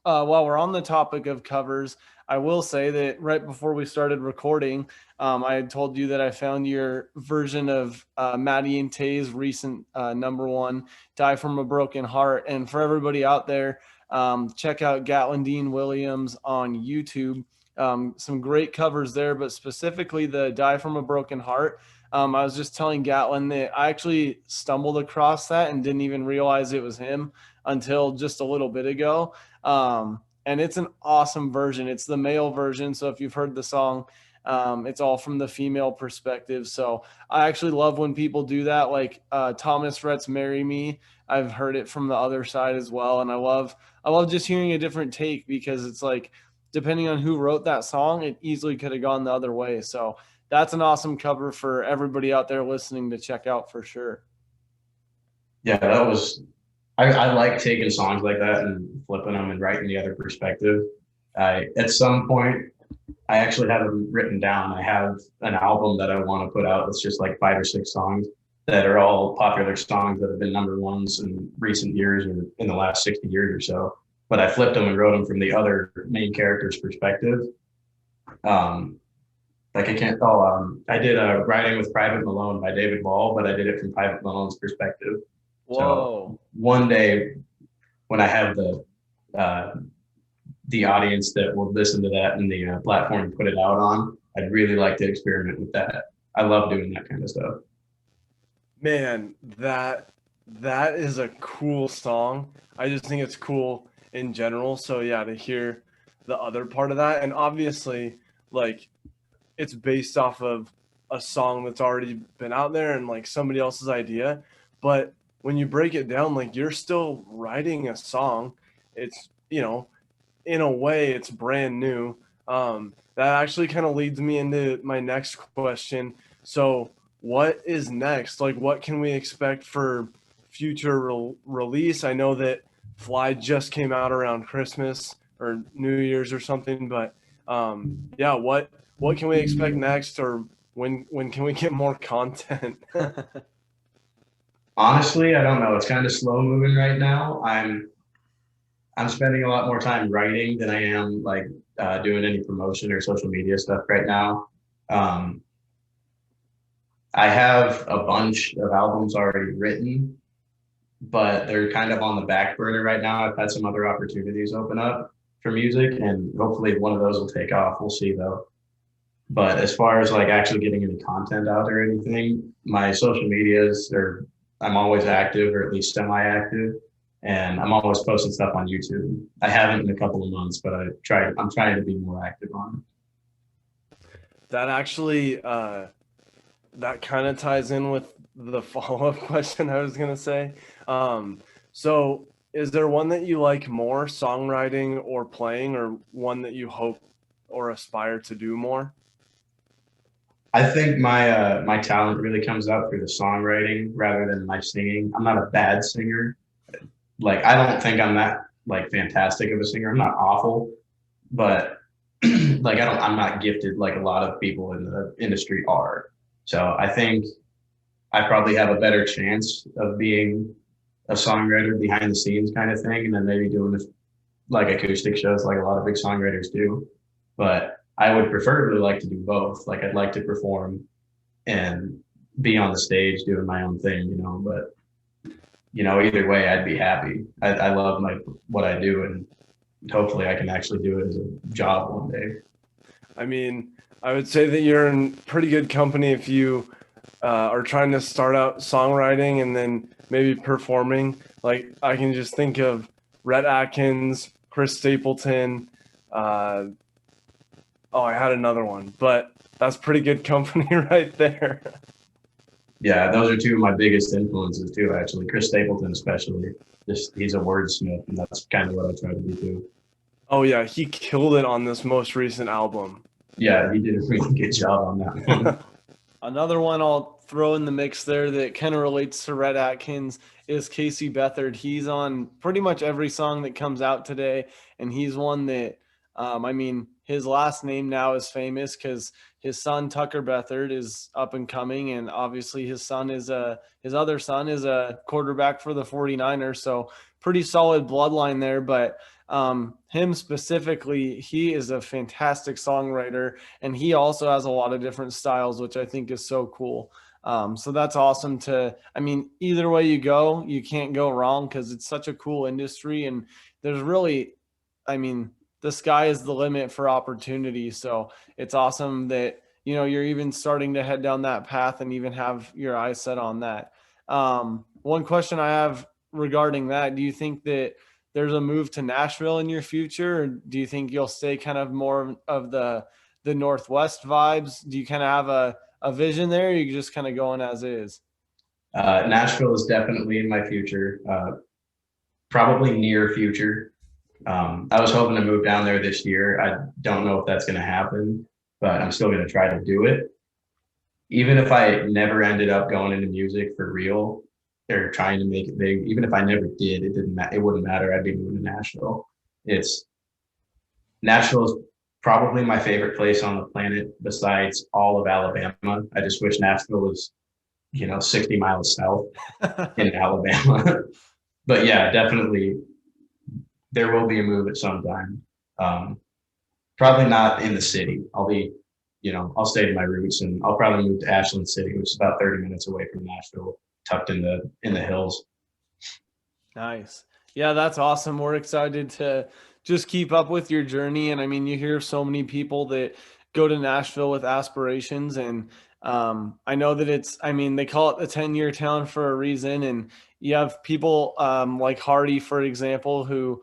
while we're on the topic of covers, I will say that right before we started recording, I had told you that I found your version of Maddie and Tay's recent number one, Die From a Broken Heart. And for everybody out there, check out Gatlin Dean Williams on YouTube. Some great covers there, but specifically the Die From a Broken Heart. I was just telling Gatlin that I actually stumbled across that and didn't even realize it was him until just a little bit ago. And it's an awesome version. It's the male version. So if you've heard the song, it's all from the female perspective. So I actually love when people do that. Like Thomas Rhett's Marry Me. I've heard it from the other side as well. And I love just hearing a different take, because it's like, depending on who wrote that song, it easily could have gone the other way. So that's an awesome cover for everybody out there listening to check out for sure. Yeah, that was, I like taking songs like that and flipping them and writing the other perspective. At some point, I actually have them written down. I have an album that I want to put out. It's just like 5 or 6 songs that are all popular songs that have been number ones in recent years or in the last 60 years or so. But I flipped them and wrote them from the other main character's perspective. Like I can't, I did a Writing with Private Malone by David Ball, but I did it from Private Malone's perspective. Whoa. So one day when I have the audience that will listen to that and the platform to put it out on, I'd really like to experiment with that. I love doing that kind of stuff. Man, that is a cool song. I just think it's cool in general. So yeah, to hear the other part of that, and obviously like it's based off of a song that's already been out there and like somebody else's idea, but when you break it down, like you're still writing a song. It's, you know, in a way it's brand new. That actually kind of leads me into my next question. So what is next? Like what can we expect for future release? I know that Fly just came out around Christmas or New Year's or something, but yeah, what can we expect next, or when can we get more content? Honestly, I don't know. It's kind of slow moving right now. I'm spending a lot more time writing than I am like doing any promotion or social media stuff right now. I have a bunch of albums already written, but they're kind of on the back burner right now. I've had some other opportunities open up for music, and hopefully one of those will take off. We'll see though. But as far as like actually getting any content out or anything, my social medias I'm always active, or at least semi-active, and I'm always posting stuff on YouTube. I haven't in a couple of months, but I'm trying to be more active on it. That actually that kind of ties in with the follow-up question I was going to say. So is there one that you like more, songwriting or playing, or one that you hope or aspire to do more? I think my talent really comes out through the songwriting rather than my singing. I'm not a bad singer. Like, I don't think I'm that like fantastic of a singer. I'm not awful, but like I'm not gifted like a lot of people in the industry are. So I think I probably have a better chance of being a songwriter behind the scenes kind of thing, and then maybe doing this like acoustic shows like a lot of big songwriters do. But I would preferably like to do both. Like I'd like to perform and be on the stage doing my own thing, you know, but you know, either way I'd be happy. I love what I do, and hopefully I can actually do it as a job one day. I mean, I would say that you're in pretty good company if you are trying to start out songwriting and then maybe performing. Like I can just think of Rhett Atkins, Chris Stapleton. Oh, I had another one, but that's pretty good company right there. Yeah, those are two of my biggest influences too, actually. Chris Stapleton, especially. Just he's a wordsmith, and that's kind of what I try to be too. Oh yeah, he killed it on this most recent album. Yeah, he did a really good job on that one. Another one I'll throw in the mix there that kind of relates to Rhett Atkins is Casey Beathard. He's on pretty much every song that comes out today, and he's one that, I mean, his last name now is famous because his son Tucker Beathard is up and coming, and obviously his other son is a quarterback for the 49ers, so pretty solid bloodline there. But him specifically, he is a fantastic songwriter, and he also has a lot of different styles, which I think is so cool. So that's awesome I mean, either way you go, you can't go wrong because it's such a cool industry, and there's really, I mean, the sky is the limit for opportunity. So it's awesome that, you're even starting to head down that path and even have your eyes set on that. One question I have regarding that, do you think that there's a move to Nashville in your future, or do you think you'll stay kind of more of the Northwest vibes? Do you kind of have a vision there, or you just kind of going as is? Nashville is definitely in my future, probably near future. I was hoping to move down there this year. I don't know if that's going to happen, but I'm still going to try to do it. Even if I never ended up going into music for real, they're trying to make it big. Even if I never did, it wouldn't matter. I'd be moving to Nashville. Nashville is probably my favorite place on the planet besides all of Alabama. I just wish Nashville was, 60 miles south in Alabama. But yeah, definitely there will be a move at some time. Probably not in the city. I'll stay to my roots, and I'll probably move to Ashland City, which is about 30 minutes away from Nashville, tucked in the hills. Nice. Yeah, that's awesome. We're excited to just keep up with your journey. And I mean, you hear so many people that go to Nashville with aspirations, and I know that they call it the 10-year town for a reason. And you have people like Hardy, for example, who,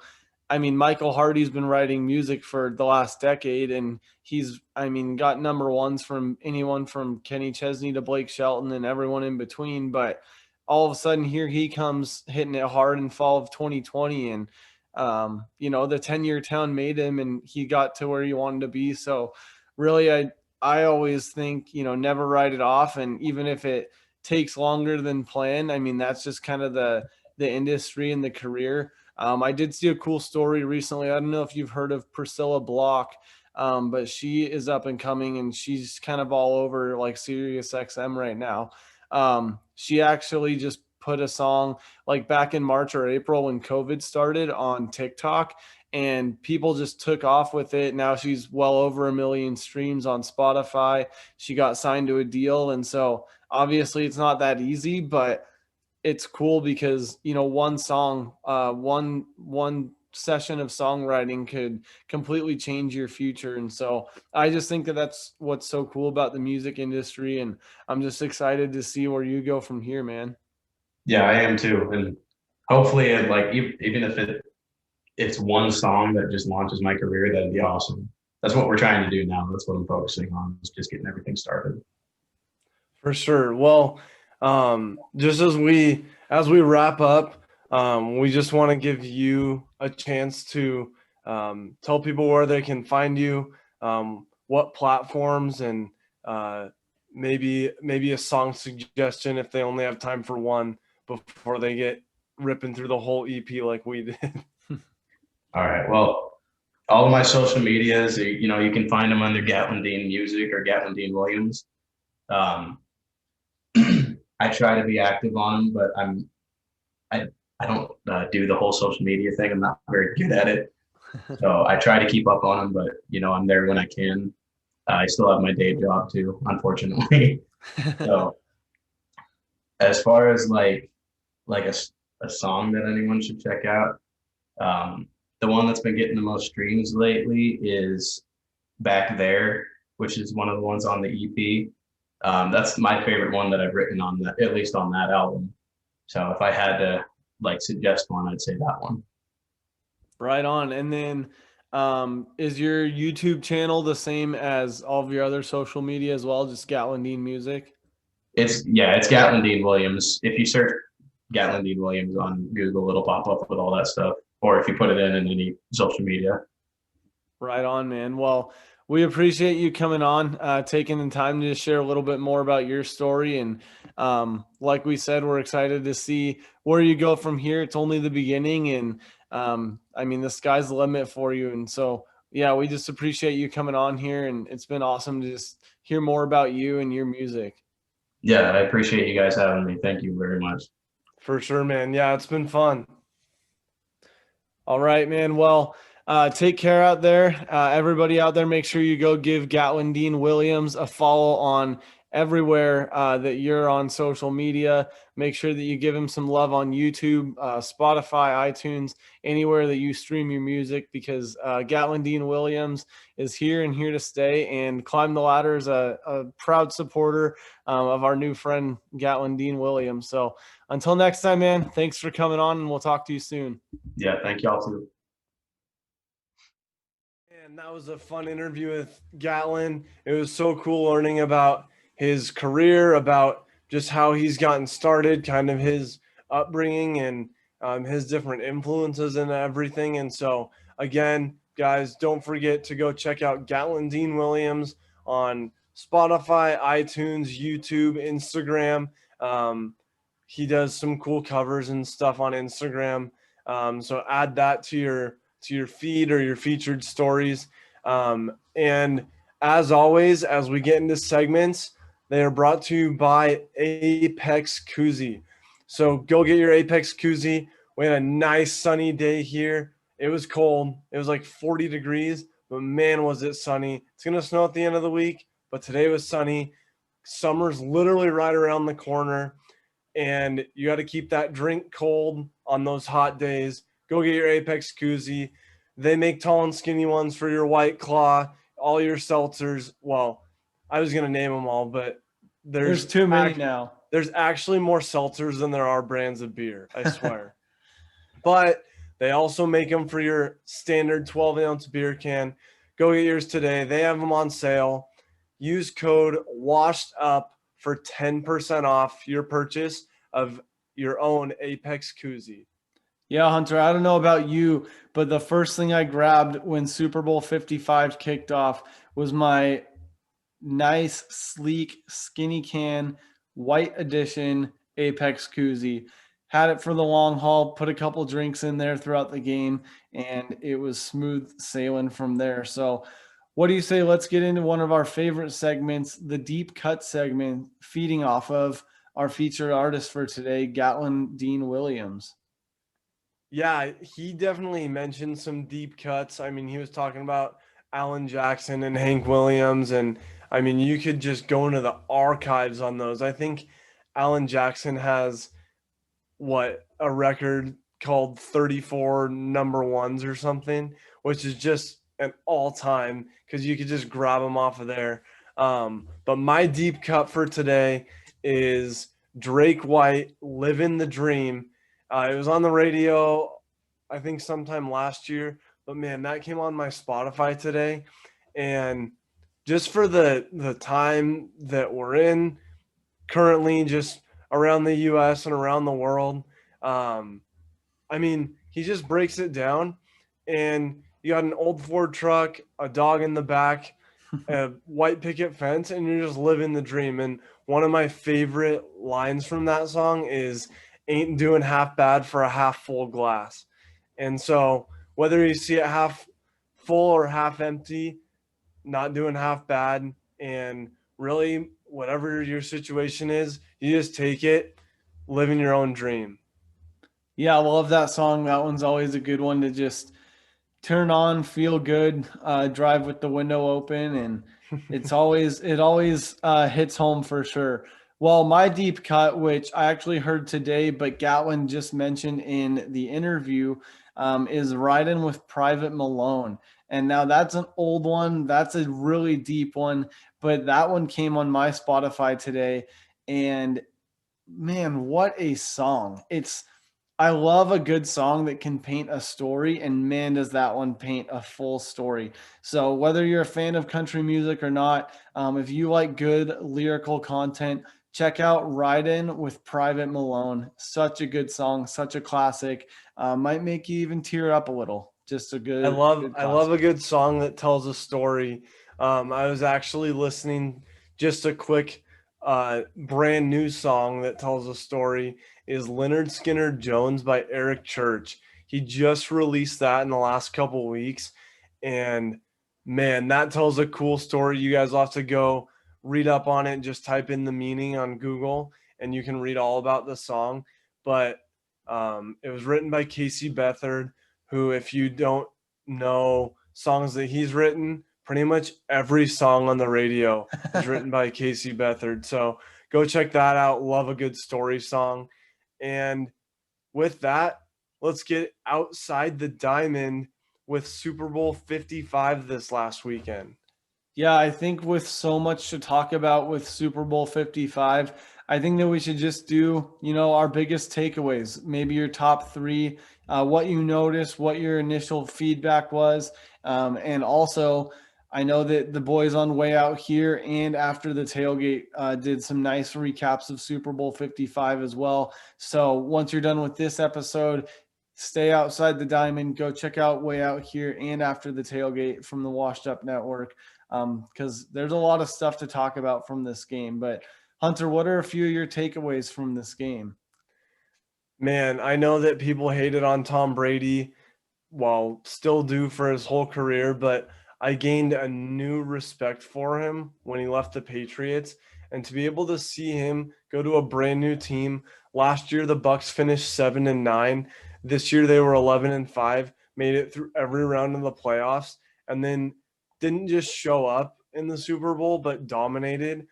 Michael Hardy's been writing music for the last decade, and he's, got number ones from anyone from Kenny Chesney to Blake Shelton and everyone in between. But all of a sudden here he comes hitting it hard in fall of 2020. And, the 10-year town made him, and he got to where he wanted to be. So really, I always think, never write it off. And even if it takes longer than planned, that's just kind of the industry and the career. I did see a cool story recently. I don't know if you've heard of Priscilla Block, but she is up and coming, and she's kind of all over like Sirius XM right now. She actually just put a song like back in March or April when COVID started on TikTok, and people just took off with it. Now she's well over 1 million streams on Spotify. She got signed to a deal. And so obviously it's not that easy, but it's cool because, one song, one session of songwriting could completely change your future. And so I just think that that's what's so cool about the music industry. And I'm just excited to see where you go from here, man. Yeah, I am too. And hopefully even if it's one song that just launches my career, that'd be awesome. That's what we're trying to do now. That's what I'm focusing on, is just getting everything started. For sure. Well, just as we wrap up, we just want to give you a chance to tell people where they can find you, what platforms, and maybe a song suggestion if they only have time for one before they get ripping through the whole EP like we did. All right. Well, all of my social medias, you can find them under Gatlin Dean Music or Gatlin Dean Williams. I try to be active on them, but I don't do the whole social media thing. I'm not very good at it. So I try to keep up on them, but I'm there when I can. I still have my day job too, unfortunately. So as far as like a song that anyone should check out, the one that's been getting the most streams lately is Back There, which is one of the ones on the EP. That's my favorite one that I've written on that, at least on that album. So if I had to suggest one, I'd say that one. Right on. And then is your YouTube channel the same as all of your other social media as well, just Gatlin Dean Music? It's Gatlin Dean Williams. If you search Gatlin Dean Williams on Google, it'll pop up with all that stuff. Or if you put it in any social media. Right on, man. Well, we appreciate you coming on, taking the time to share a little bit more about your story. And like we said, we're excited to see where you go from here. It's only the beginning. And I mean, the sky's the limit for you. And so, yeah, we just appreciate you coming on here. And it's been awesome to just hear more about you and your music. Yeah, I appreciate you guys having me. Thank you very much. For sure, man. Yeah, it's been fun. All right, man. Well, take care out there. Everybody out there, make sure you go give Gatlin Dean Williams a follow on everywhere that you're on social media. Make sure that you give him some love on YouTube, Spotify, iTunes, anywhere that you stream your music, because Gatlin Dean Williams is here and here to stay. And Climb the Ladder is a proud supporter of our new friend, Gatlin Dean Williams. So until next time, man, thanks for coming on, and we'll talk to you soon. Yeah, thank y'all too. And that was a fun interview with Gatlin. It was so cool learning about his career, about just how he's gotten started, kind of his upbringing and his different influences and everything. And so, again, guys, don't forget to go check out Gatlin Dean Williams on Spotify, iTunes, YouTube, Instagram. He does some cool covers and stuff on Instagram. So add that to your feed or your featured stories. And as always, as we get into segments, they are brought to you by Apex Koozie. So go get your Apex Koozie. We had a nice sunny day here. It was cold. It was like 40 degrees, but man, was it sunny. It's going to snow at the end of the week, but today was sunny. Summer's literally right around the corner, and you got to keep that drink cold on those hot days. Go get your Apex Koozie. They make tall and skinny ones for your White Claw, all your seltzers. Well, I was going to name them all, but There's too many now. There's actually more seltzers than there are brands of beer, I swear. But they also make them for your standard 12-ounce beer can. Go get yours today. They have them on sale. Use code WASHEDUP for 10% off your purchase of your own Apex Koozie. Yeah, Hunter, I don't know about you, but the first thing I grabbed when Super Bowl 55 kicked off was my nice, sleek, skinny can, white edition Apex Koozie. Had it for the long haul, put a couple drinks in there throughout the game, and it was smooth sailing from there. So what do you say? Let's get into one of our favorite segments, the deep cut segment, feeding off of our featured artist for today, Gatlin Dean Williams. Yeah, he definitely mentioned some deep cuts. I mean, he was talking about Alan Jackson and Hank Williams, and I mean, you could just go into the archives on those. I think Alan Jackson has a record called 34 number ones or something, which is just an all-time, because you could just grab them off of there. But my deep cut for today is Drake White, Living the Dream. It was on the radio, I think sometime last year, but man, that came on my Spotify today. And just for the time that we're in currently, just around the US and around the world, I mean, he just breaks it down, and you got an old Ford truck, a dog in the back, a white picket fence, and you're just living the dream. And one of my favorite lines from that song is, "Ain't doing half bad for a half full glass." And so whether you see it half full or half empty, not doing half bad. And really, whatever your situation is, you just take it, living your own dream. Yeah, I love that song. That one's always a good one to just turn on, feel good, drive with the window open, and it always hits home for sure. Well, my deep cut, which I actually heard today, but Gatlin just mentioned in the interview, is Riding with Private Malone. And now that's an old one. That's a really deep one, but that one came on my Spotify today. And man, what a song. I love a good song that can paint a story, and man, does that one paint a full story. So whether you're a fan of country music or not, if you like good lyrical content, check out Ridin' with Private Malone. Such a good song, such a classic. Might make you even tear up a little. Just a good I love classic. a good song that tells a story. I was actually listening just a quick brand new song that tells a story is Leonard Skinner Jones by Eric Church. He just released that in the last couple weeks, and man, that tells a cool story. You guys will have to go read up on it and just type in the meaning on Google and you can read all about the song. But it was written by Casey Beathard, who, if you don't know songs that he's written, pretty much every song on the radio is written by Casey Beathard. So go check that out. Love a good story song. And with that, let's get outside the diamond with Super Bowl 55 this last weekend. Yeah, I think with so much to talk about with Super Bowl 55, I think that we should just do, our biggest takeaways, maybe your top three, what you noticed, what your initial feedback was. And also, I know that the boys on Way Out Here and after the tailgate did some nice recaps of Super Bowl 55 as well. So once you're done with this episode, stay outside the diamond, go check out Way Out Here and after the tailgate from the Washed Up Network. Because there's a lot of stuff to talk about from this game. But Hunter, what are a few of your takeaways from this game? Man, I know that people hated on Tom Brady, well, still do for his whole career, but I gained a new respect for him when he left the Patriots. And to be able to see him go to a brand new team. Last year the Bucks finished 7-9. This year they were 11-5, made it through every round of the playoffs, and then didn't just show up in the Super Bowl, but dominated.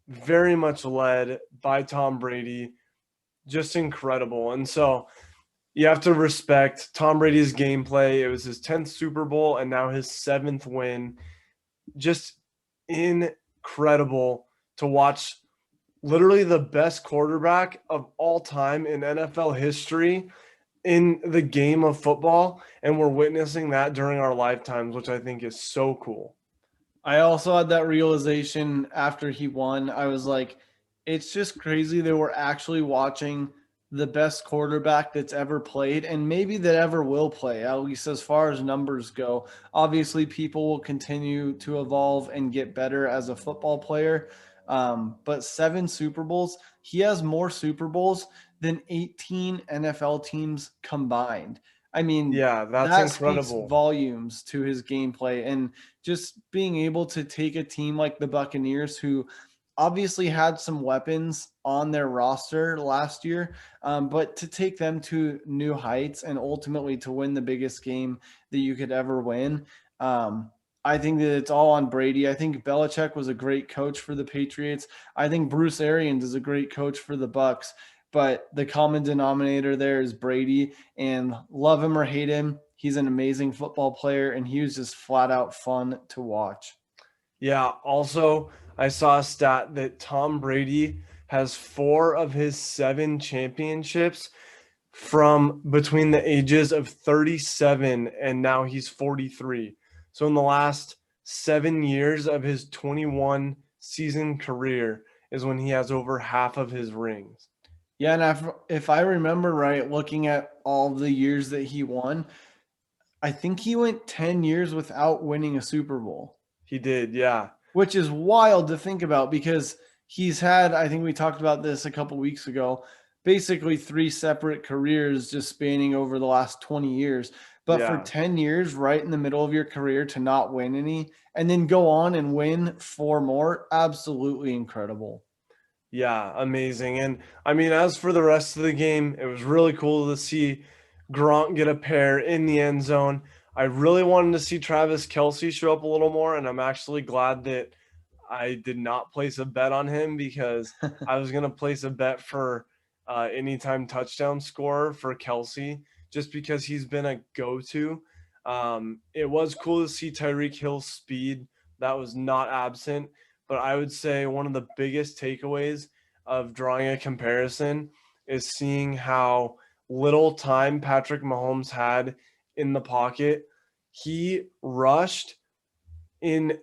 Very much led by Tom Brady. Just incredible. And so you have to respect Tom Brady's gameplay. It was his 10th Super Bowl and now his 7th win. Just incredible to watch literally the best quarterback of all time in NFL history in the game of football, and we're witnessing that during our lifetimes, which I think is so cool. I also had that realization after he won. I was like, it's just crazy that we're actually watching the best quarterback that's ever played and maybe that ever will play, at least as far as numbers go. Obviously, people will continue to evolve and get better as a football player. But 7 Super Bowls, he has more Super Bowls than 18 NFL teams combined. I mean, Yeah, that's that speaks incredible. volumes to his gameplay and just being able to take a team like the Buccaneers, who obviously had some weapons on their roster last year, but to take them to new heights and ultimately to win the biggest game that you could ever win. I think that it's all on Brady. I think Belichick was a great coach for the Patriots. I think Bruce Arians is a great coach for the Bucks, but the common denominator there is Brady, and love him or hate him, he's an amazing football player, and he was just flat out fun to watch. Yeah, also, I saw a stat that Tom Brady has 4 of his 7 championships from between the ages of 37 and now he's 43. So in the last 7 years of his 21 season career is when he has over half of his rings. Yeah, and if I remember right, looking at all the years that he won, I think he went 10 years without winning a Super Bowl, He did, yeah. which is wild to think about because he's had, I think we talked about this a couple weeks ago, basically 3 separate careers just spanning over the last 20 years. But for Yeah. 10 years, right in the middle of your career, to not win any and then go on and win 4 more, absolutely incredible. Yeah, amazing. And I mean, as for the rest of the game, it was really cool to see Gronk get a pair in the end zone. I really wanted to see Travis Kelce show up a little more, and I'm actually glad that I did not place a bet on him because I was going to place a bet for anytime touchdown scorer for Kelce just because he's been a go-to. It was cool to see Tyreek Hill's speed. That was not absent. But I would say one of the biggest takeaways of drawing a comparison is seeing how little time Patrick Mahomes had in the pocket, he rushed in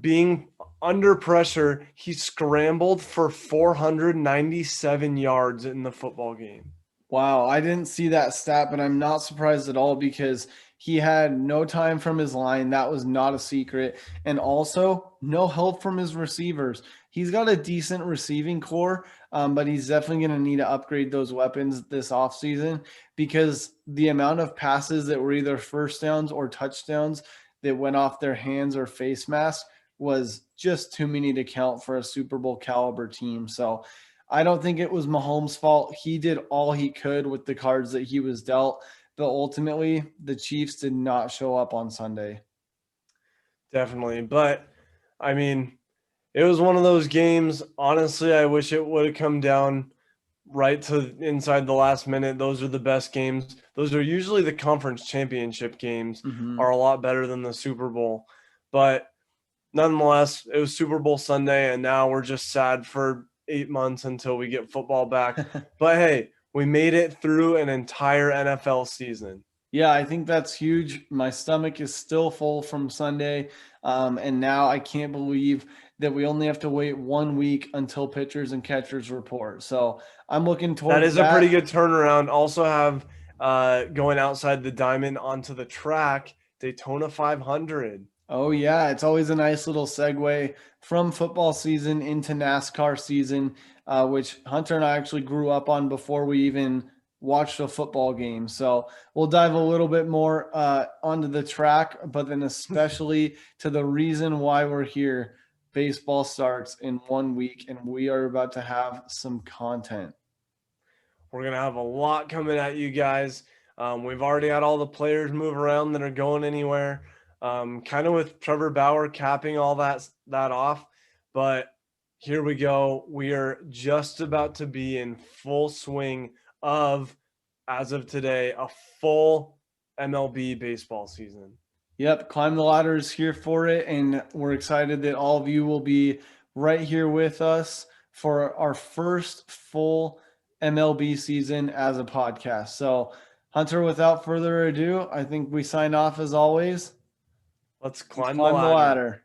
being under pressure. He scrambled for 497 yards in the football game. Wow, I didn't see that stat, but I'm not surprised at all because he had no time from his line. That was not a secret. And also, no help from his receivers. He's got a decent receiving core, but he's definitely going to need to upgrade those weapons this offseason because the amount of passes that were either first downs or touchdowns that went off their hands or face mask was just too many to count for a Super Bowl caliber team. So I don't think it was Mahomes' fault. He did all he could with the cards that he was dealt, but ultimately the Chiefs did not show up on Sunday. Definitely. But I mean, it was one of those games. Honestly, I wish it would have come down right to inside the last minute. Those are the best games. Those are usually the conference championship games are a lot better than the Super Bowl. But nonetheless, it was Super Bowl Sunday, and now we're just sad for 8 months until we get football back. But hey, we made it through an entire NFL season. Yeah, I think that's huge. My stomach is still full from Sunday. And now I can't believe that we only have to wait 1 week until pitchers and catchers report. So I'm looking towards that. Is a pretty good turnaround. Also have going outside the diamond onto the track, Daytona 500. Oh, yeah. It's always a nice little segue from football season into NASCAR season, which Hunter and I actually grew up on before we even watched a football game. So we'll dive a little bit more onto the track, but then especially to the reason why we're here. Baseball starts in 1 week, and we are about to have some content. We're going to have a lot coming at you guys. We've already had all the players move around that are going anywhere. Kind of with Trevor Bauer capping all that off. But here we go. We are just about to be in full swing of, as of today, a full MLB baseball season. Yep, Climb the Ladder is here for it, and we're excited that all of you will be right here with us for our first full MLB season as a podcast. So, Hunter, without further ado, I think we sign off as always. Let's climb the ladder.